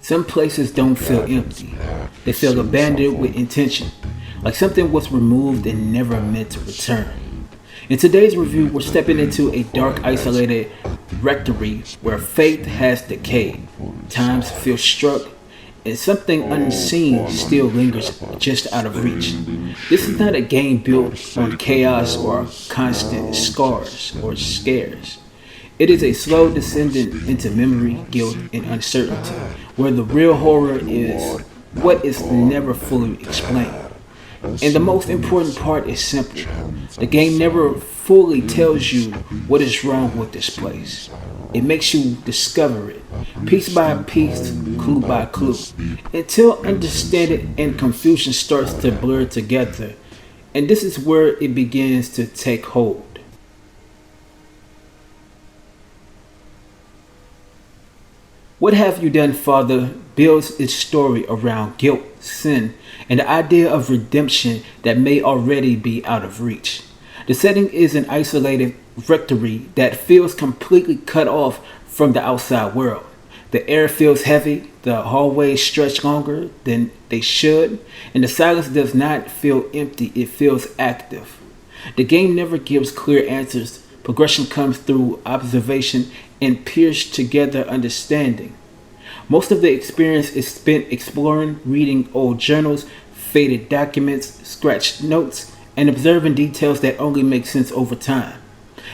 Some places don't feel empty. They feel abandoned with intention, like something was removed and never meant to return. In today's review, we're stepping into a dark, isolated rectory where faith has decayed, times feel struck, and something unseen still lingers just out of reach. This is not a game built on chaos or constant scars or scares. It is a slow descendant into memory, guilt, and uncertainty, where the real horror is what is never fully explained. And the most important part is simple. The game never fully tells you what is wrong with this place. It makes you discover it, piece by piece, clue by clue, until understanding and confusion starts to blur together. And this is where it begins to take hold. What Have You Done, Father builds its story around guilt, sin, and the idea of redemption that may already be out of reach. The setting is an isolated rectory that feels completely cut off from the outside world. The air feels heavy, the hallways stretch longer than they should, and the silence does not feel empty, it feels active. The game never gives clear answers. Progression comes through observation and pierced together understanding. Most of the experience is spent exploring, reading old journals, faded documents, scratched notes, and observing details that only make sense over time.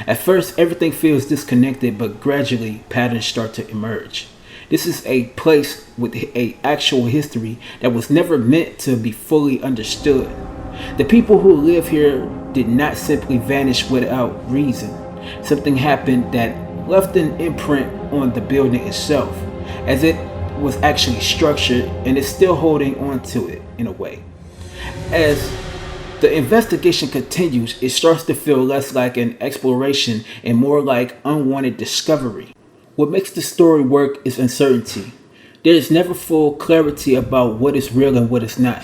At first, everything feels disconnected, but gradually patterns start to emerge. This is a place with an actual history that was never meant to be fully understood. The people who live here did not simply vanish without reason. Something happened that left an imprint on the building itself, as it was actually structured and is still holding on to it in a way. As the investigation continues, it starts to feel less like an exploration and more like unwanted discovery. What makes the story work is uncertainty. There is never full clarity about what is real and what is not.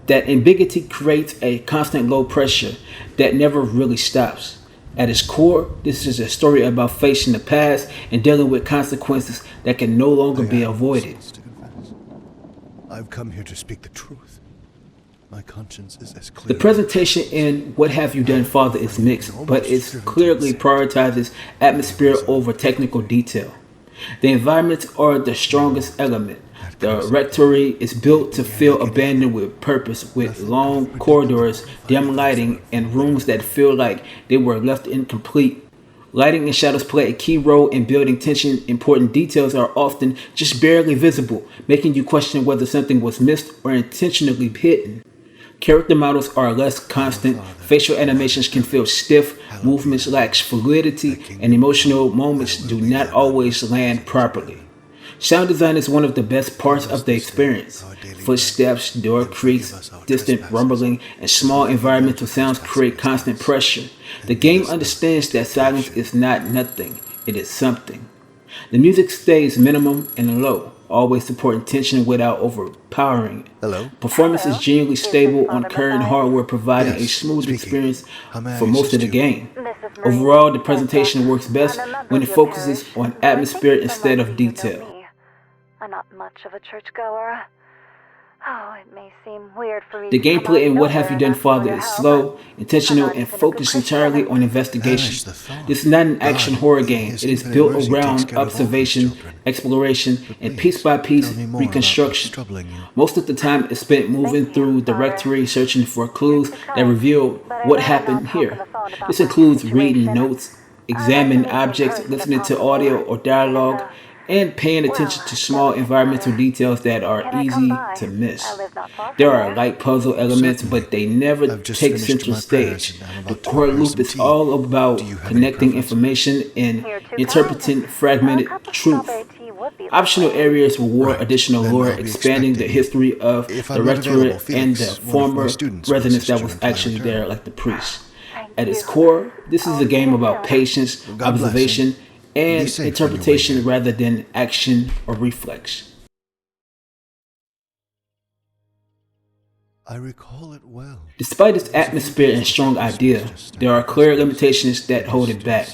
That ambiguity creates a constant low pressure that never really stops. At its core, this is a story about facing the past and dealing with consequences that can no longer be avoided. I've come here to speak the truth. My conscience is as clear. The presentation in What Have You Done, Father is mixed, but it clearly prioritizes atmosphere over technical detail. The environments are the strongest element. The rectory is built to feel abandoned with purpose, with long corridors, dim lighting, and rooms that feel like they were left incomplete. Lighting and shadows play a key role in building tension. Important details are often just barely visible, making you question whether something was missed or intentionally hidden. Character models are less constant, facial animations can feel stiff, movements lack fluidity, and emotional moments do not always land properly. Sound design is one of the best parts of the experience. Footsteps, door creaks, distant rumbling, and small environmental sounds create constant pressure. The game understands that silence is not nothing, it is something. The music stays minimum and low, always supporting tension without overpowering it. Hello? Performance is genuinely stable on current hardware, providing a smooth experience for most of the game. Overall, the presentation works best when it focuses on atmosphere instead of detail. I'm not much of a churchgoer. Oh, it may seem weird for you. The gameplay in What Have You Done, Father is slow, intentional, and focused entirely on investigation. This is not an action horror game. It is built around observation, exploration, and piece-by-piece reconstruction. Most of the time is spent moving through the rectory, searching for clues that reveal what happened here. This includes reading notes, examining objects, listening to audio or dialogue, and paying attention to small environmental details that are easy to miss. There are light puzzle elements, but they never take center stage. The core loop is all about connecting information and interpreting fragmented truth. Optional areas reward additional lore, expanding the history of the rectory and the former residents that was actually there, like the priest. At its core, this is a game about patience, observation, and interpretation rather than action or reflex. I recall it well. Despite its atmosphere and strong idea, there are clear limitations that hold it back.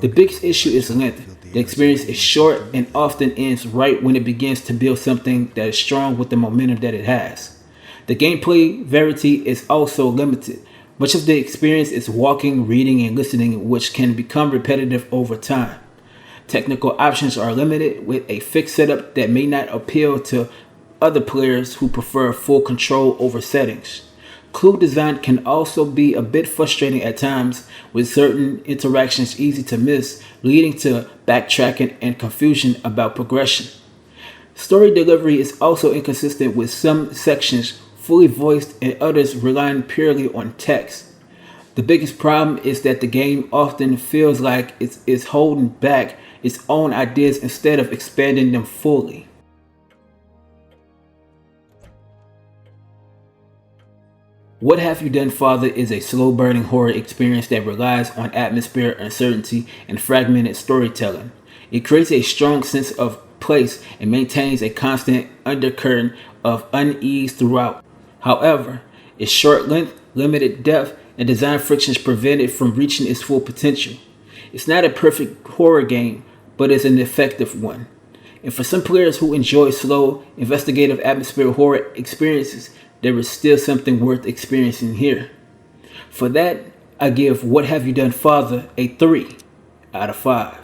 The biggest issue is length. The experience is short and often ends right when it begins to build something that is strong with the momentum that it has. The gameplay variety is also limited. Much of the experience is walking, reading, and listening, which can become repetitive over time. Technical options are limited with a fixed setup that may not appeal to other players who prefer full control over settings. Clue design can also be a bit frustrating at times, with certain interactions easy to miss, leading to backtracking and confusion about progression. Story delivery is also inconsistent, with some sections fully voiced and others relying purely on text. The biggest problem is that the game often feels like it is holding back its own ideas instead of expanding them fully. What Have You Done, Father is a slow burning horror experience that relies on atmosphere, uncertainty, and fragmented storytelling. It creates a strong sense of place and maintains a constant undercurrent of unease throughout. However, its short length, limited depth, and design frictions prevent it from reaching its full potential. It's not a perfect horror game, but it's an effective one. And for some players who enjoy slow, investigative atmosphere horror experiences, there is still something worth experiencing here. For that, I give What Have You Done, Father a 3 out of 5.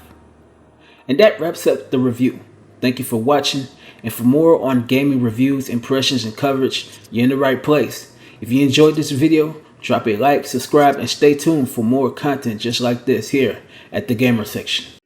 And that wraps up the review. Thank you for watching, and for more on gaming reviews, impressions, and coverage, you're in the right place. If you enjoyed this video, drop a like, subscribe, and stay tuned for more content just like this here at the Gamer Section.